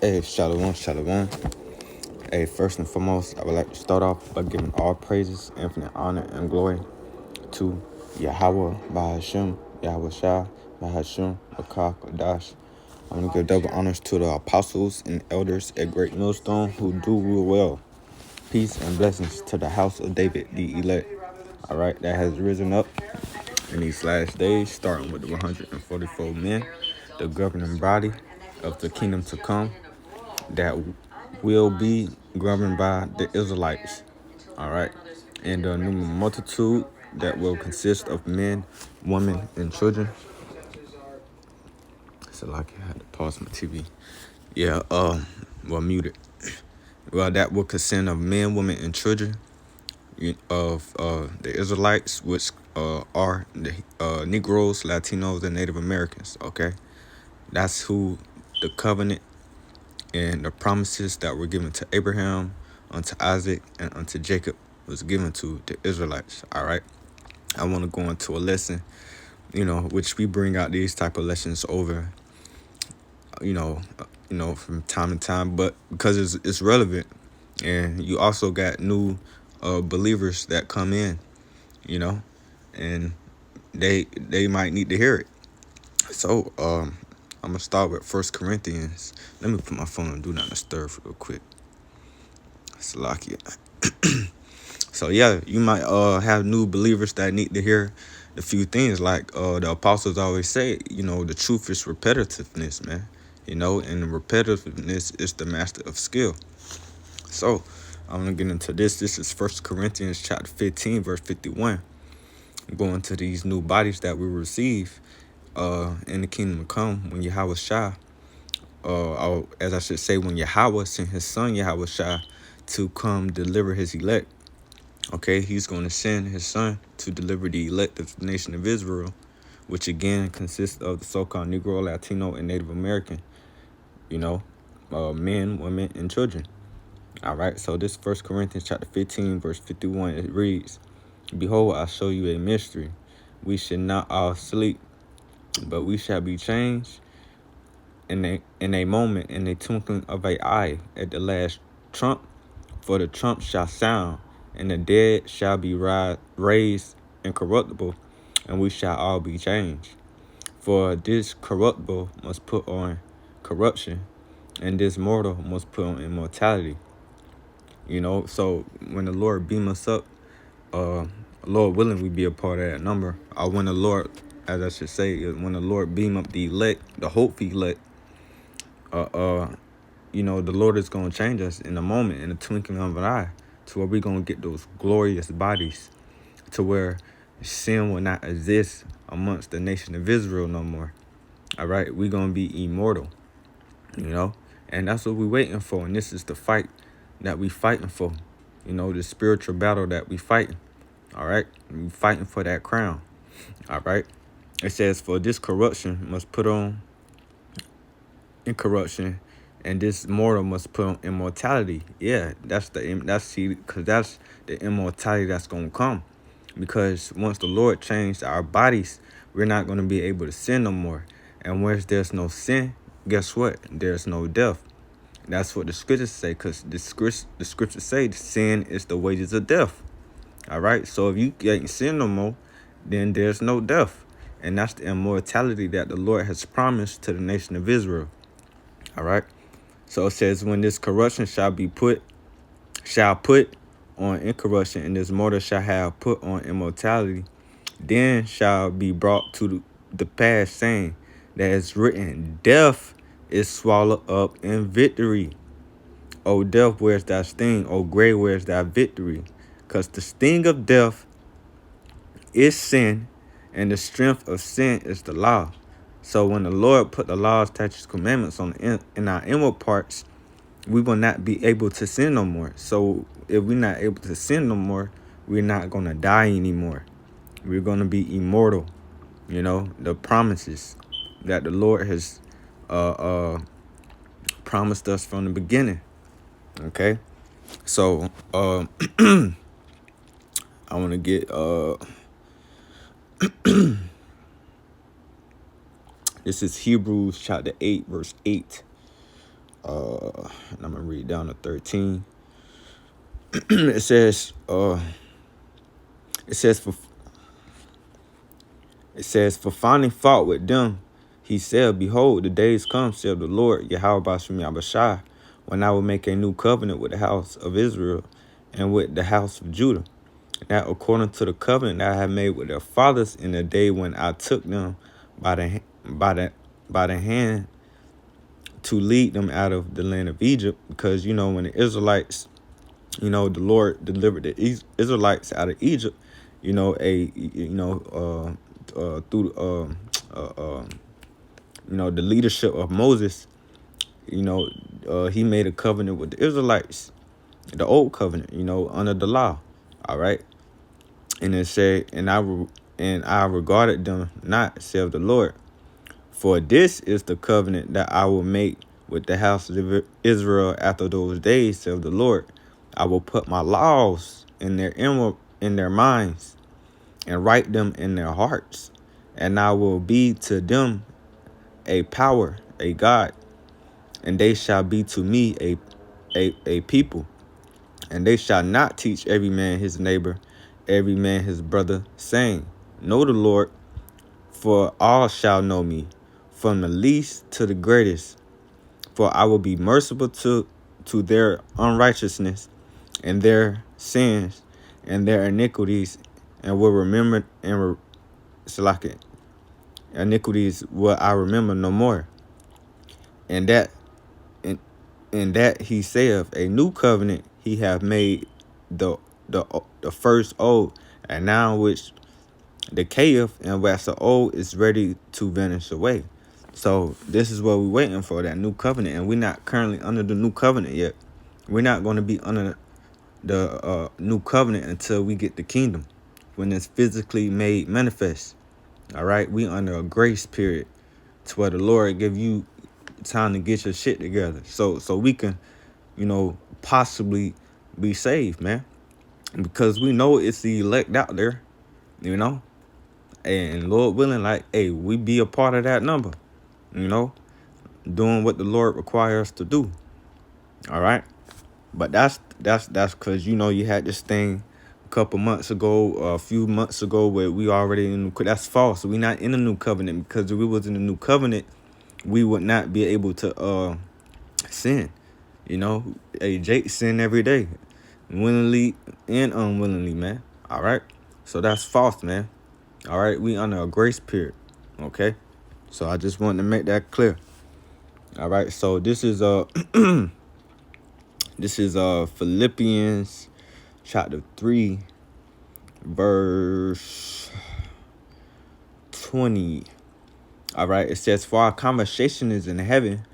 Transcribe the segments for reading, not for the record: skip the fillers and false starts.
Hey, Shalom, Shalom. Hey, first and foremost, I would like to start off by giving all praises, infinite honor, and glory to Yahweh, Bahashim, Yahweh Shah, Bahashim, Makah, Kodash. I'm going to give double honors to the apostles and elders at Great Millstone who do rule well. Peace and blessings to the house of David, the elect. All right, that has risen up in these last days, starting with the 144 men, the governing body of the kingdom to come, that will be governed by the Israelites. All right. And a new multitude that will consist of men, women, and children. So like I had to pause my TV. Yeah, mute it. Well, that will consist of men, women, and children of the Israelites, which are the Negroes, Latinos, and Native Americans. Okay. That's who the covenant and the promises that were given to Abraham, unto Isaac, and unto Jacob was given to the Israelites. All right. I want to go into a lesson, which we bring out these type of lessons over, from time to time, but because it's relevant, and you also got new believers that come in, and they might need to hear it. So I'm gonna start with 1 Corinthians. Let me put my phone on Do Not Disturb real quick. Salakia. So yeah, you might have new believers that need to hear a few things, like the apostles always say, the truth is repetitiveness, man. And repetitiveness is the master of skill. So I'm gonna get into this. This is 1 Corinthians chapter 15, verse 51. Going to these new bodies that we receive in the kingdom to come when Yahweh Shah, as I should say, when Yahweh sent his son Yahweh Shah to come deliver his elect. Okay, he's going to send his son to deliver the elect of the nation of Israel, which again consists of the so-called Negro, Latino, and Native American, men, women, and children. All right, so this 1 Corinthians chapter 15, verse 51, it reads, "Behold, I show you a mystery. We should not all sleep, but we shall be changed in a moment, in a twinkling of an eye, at the last trump. For the trump shall sound, and the dead shall be raised incorruptible, and we shall all be changed. For this corruptible must put on corruption, and this mortal must put on immortality." So when the Lord beam us up, Lord willing, we be a part of that number. Or when the Lord, as I should say, when the Lord beam up the elect, the hopeful elect, the Lord is going to change us in a moment, in a twinkling of an eye, to where we're going to get those glorious bodies, to where sin will not exist amongst the nation of Israel no more. All right, we're going to be immortal, and that's what we're waiting for. And this is the fight that we fighting for, the spiritual battle that we fighting. All right, we fighting for that crown. All right, it says, "For this corruption must put on incorruption, and this mortal must put on immortality." Yeah, because that's the immortality that's gonna come. Because once the Lord changed our bodies, we're not gonna be able to sin no more. And where there's no sin, guess what? There's no death. That's what the scriptures say. Because the scriptures say sin is the wages of death. All right. So if you can't sin no more, then there's no death, and that's the immortality that the Lord has promised to the nation of Israel. All right. So it says, "When this corruption shall put on incorruption, and this mortal shall have put on immortality, then shall be brought to the pass, saying that is written, death is swallowed up in victory. O death, where's thy sting? O grave, where's thy victory? Because the sting of death is sin, and the strength of sin is the law." So when the Lord put the laws, statutes, commandments in our inward parts, we will not be able to sin no more. So if we're not able to sin no more, we're not going to die anymore. We're going to be immortal. The promises that the Lord has promised us from the beginning. Okay. So I want to get this is Hebrews chapter 8, verse 8. And I'm gonna read down to 13. It says, it says for for finding fault with them, he said, behold, the days come, said the Lord, Yahweh Bashem Yahweh, when I will make a new covenant with the house of Israel and with the house of Judah. That according to the covenant that I have made with their fathers in the day when I took them by the hand to lead them out of the land of Egypt. Because, you know, when the Israelites, you know, the Lord delivered the Israelites out of Egypt, you know, through you know, the leadership of Moses, you know, he made a covenant with the Israelites, the old covenant, you know, under the law. All right. And it said, and I regarded them not, saith the Lord. For this is the covenant that I will make with the house of Israel after those days, saith the Lord. I will put my laws in their minds and write them in their hearts. And I will be to them a power, a God, and they shall be to me a people. And they shall not teach every man his neighbor, every man his brother, saying, know the Lord, for all shall know me, from the least to the greatest. For I will be merciful to their unrighteousness and their sins and their iniquities, and will remember iniquities will I remember no more. And that he saith, a new covenant he hath made the first old, and now which decayeth and waxeth old is ready to vanish away. So this is what we're waiting for, that new covenant, and we're not currently under the new covenant yet. We're not going to be under the new covenant until we get the kingdom, when it's physically made manifest. All right, we under a grace period to where the Lord give you time to get your shit together, so we can, you know, possibly be saved, man. Because we know it's the elect out there, you know, and Lord willing, like, hey, we be a part of that number, you know, doing what the Lord requires us to do. All right, but that's because, you know, you had this thing a few months ago, where we already in. That's false. We not in the new covenant, because if we was in the new covenant, we would not be able to sin. You know, hey, Jake sin every day, willingly and unwillingly, man. All right, so that's false, man. All right, we under a grace period. Okay, so I just wanted to make that clear. All right, so this is Philippians chapter 3, verse 20. All right, it says, for our conversation is in heaven,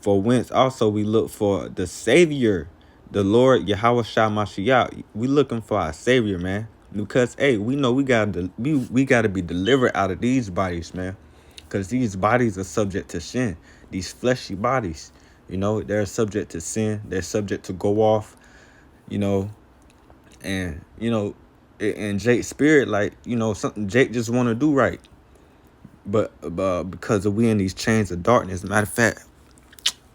for whence also we look for the Savior, the Lord Yahweh Shah Mashiach. We looking for our Savior, man. Because, hey, we know we gotta be delivered out of these bodies, man. Because these bodies are subject to sin. These fleshy bodies, you know, they're subject to sin. They're subject to go off, you know. And, you know, in Jake's spirit, like, you know, something Jake just want to do right. But because we in these chains of darkness. Matter of fact,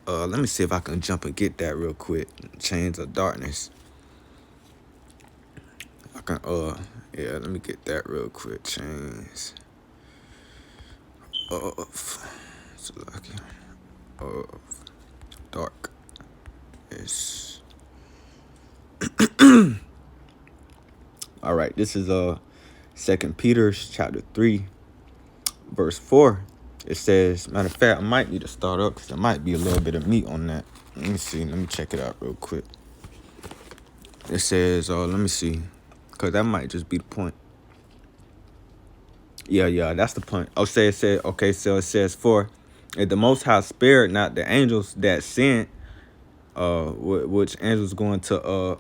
let me see if I can jump and get that real quick. Chains of darkness. I can yeah, let me get that real quick. Chains of dark is all right. This is 2 Peter chapter 3, verse 4. It says, matter of fact, I might need to start up because there might be a little bit of meat on that. Let me see. Let me check it out real quick. It says, let me see, because that might just be the point. Yeah, that's the point. Oh, so it says, for if the Most High spared not the angels that sinned, which angels going to,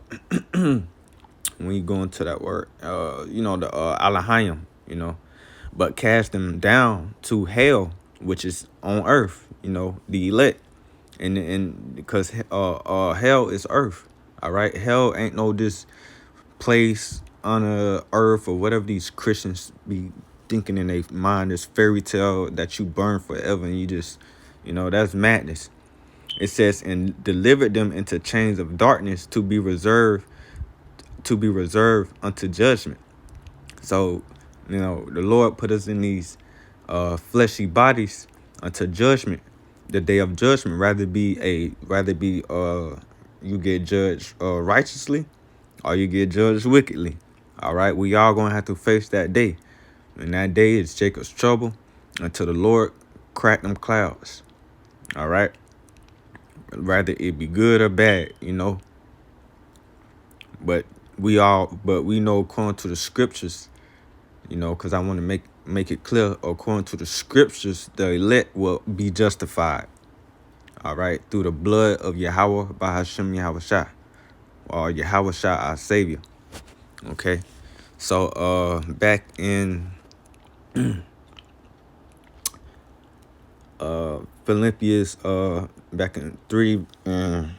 when you go into that word, you know, the Alahayim, you know, but cast them down to hell, which is on earth, you know, the elect. And because hell is earth. All right, hell ain't no this place on earth or whatever these Christians be thinking in their mind, this fairy tale that you burn forever, and you just, you know, that's madness. It says, and delivered them into chains of darkness to be reserved unto judgment. So, the Lord put us in these fleshy bodies unto judgment, the day of judgment. Rather be you get judged righteously, or you get judged wickedly. All right, we all gonna have to face that day, and that day is Jacob's trouble until the Lord crack them clouds. All right, rather it be good or bad. But we know according to the scriptures, because I want to make it clear, according to the scriptures, the elect will be justified. All right, through the blood of Yahweh by Hashem Yahweh Shah, or Yahweh Shah, our Savior. Okay, so back in Philippians, back in 3 and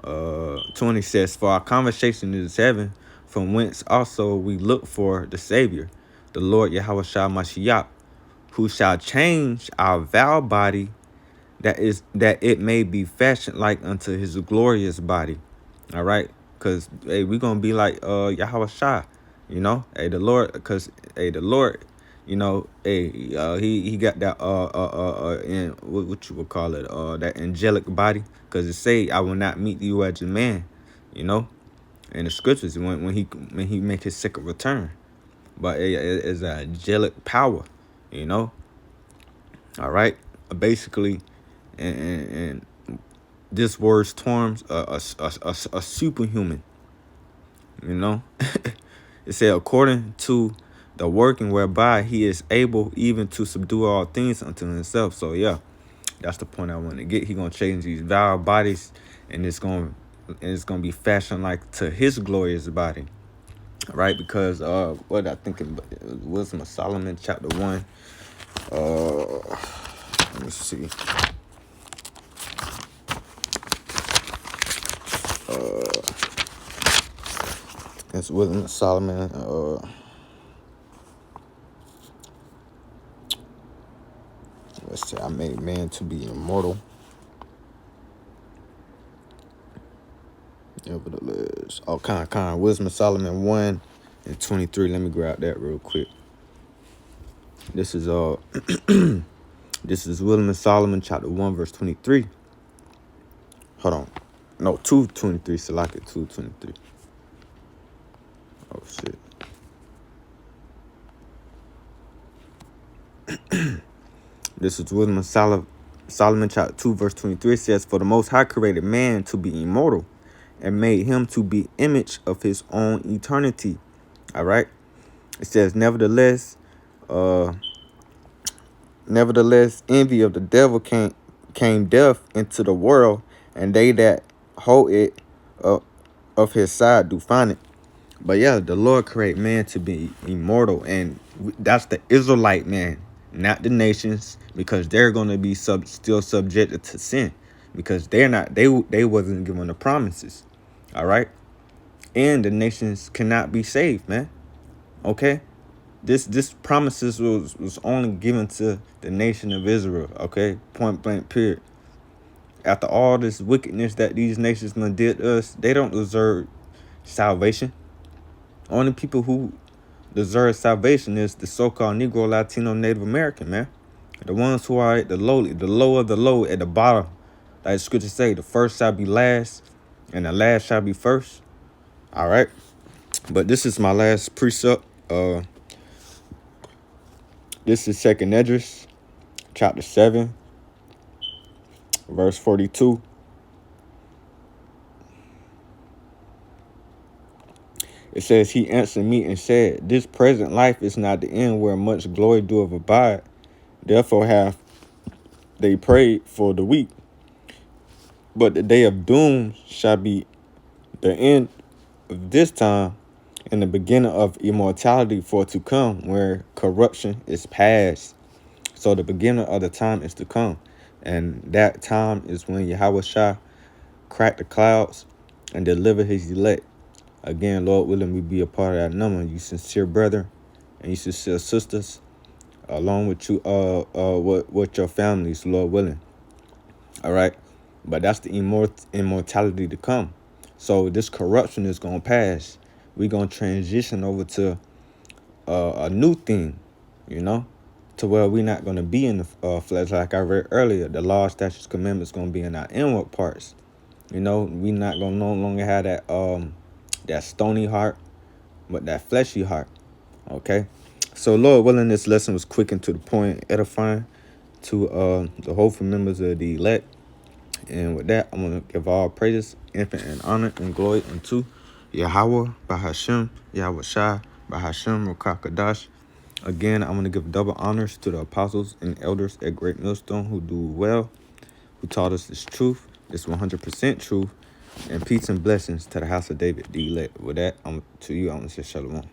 20 says, for our conversation is heaven, from whence also we look for the Savior, the Lord Yahweh Shah Mashiach, who shall change our vile body, that it may be fashioned like unto his glorious body. All right, because we're gonna be like Yahweh Shah, hey, the Lord, because the Lord, he got that in what you would call it, that angelic body, because it say, I will not meet you as a man, in the scriptures, when he make his second return, but it's an angelic power, all right, basically. And this word's terms a superhuman, It said, according to the working whereby he is able even to subdue all things unto himself. So yeah, that's the point I want to get. He gonna change these vile bodies, and it's gonna be fashioned like to his glorious body, right? Because what I think in Wisdom of Solomon chapter 1. Let me see. It's Wisdom of Solomon. Let's say, I made man to be immortal. Nevertheless, Wisdom of Solomon 1 and 23. Let me grab that real quick. This is this is Wisdom of Solomon chapter 1 verse 23. Hold on. No, 2:23. Salaki 2:23. Oh shit. This is Wisdom of Solomon chapter 2 verse 23. It says, for the Most High created man to be immortal, and made him to be image of his own eternity. All right. It says, nevertheless, envy of the devil came death into the world, and they that hold it of his side do find it. But yeah, the Lord create man to be immortal, and that's the Israelite man, not the nations, because they're going to be still subjected to sin, because they wasn't given the promises. All right, and the nations cannot be saved, man. Okay, this promises was only given to the nation of Israel. Okay, point blank, period. After all this wickedness that these nations did us, they don't deserve salvation. Only people who deserve salvation is the so-called Negro, Latino, Native American, man. The ones who are at the low of the low, at the bottom. Like the scripture say, the first shall be last, and the last shall be first. All right. But this is my last precept. This is 2nd Esdras, chapter 7, verse 42. It says, he answered me and said, this present life is not the end where much glory doeth abide. Therefore have they prayed for the weak. But the day of doom shall be the end of this time, and the beginning of immortality for to come, where corruption is past. So the beginning of the time is to come. And that time is when Yahweh Shah crack the clouds and deliver his elect. Again, Lord willing, we be a part of that number. You sincere brother and you sincere sisters, along with you, with your families, Lord willing. All right. But that's the immortality to come. So this corruption is going to pass. We're going to transition over to a new thing, you know, to where we're not going to be in the flesh. Like I read earlier, the law, statutes, commandments going to be in our inward parts. You know, we not going to no longer have that stony heart, but that fleshy heart. Okay. So Lord willing, this lesson was quick and to the point, edifying to the hopeful members of the elect. And with that, I'm going to give all praises, infinite and honor and glory unto Yahweh, Bahashem, Yahweh Shai, Bahashem, Rukakadash. Again, I'm going to give double honors to the apostles and elders at Great Millstone who do well, who taught us this truth, this 100% truth, and peace and blessings to the house of David, the elect. With that, I'm going to say shalom.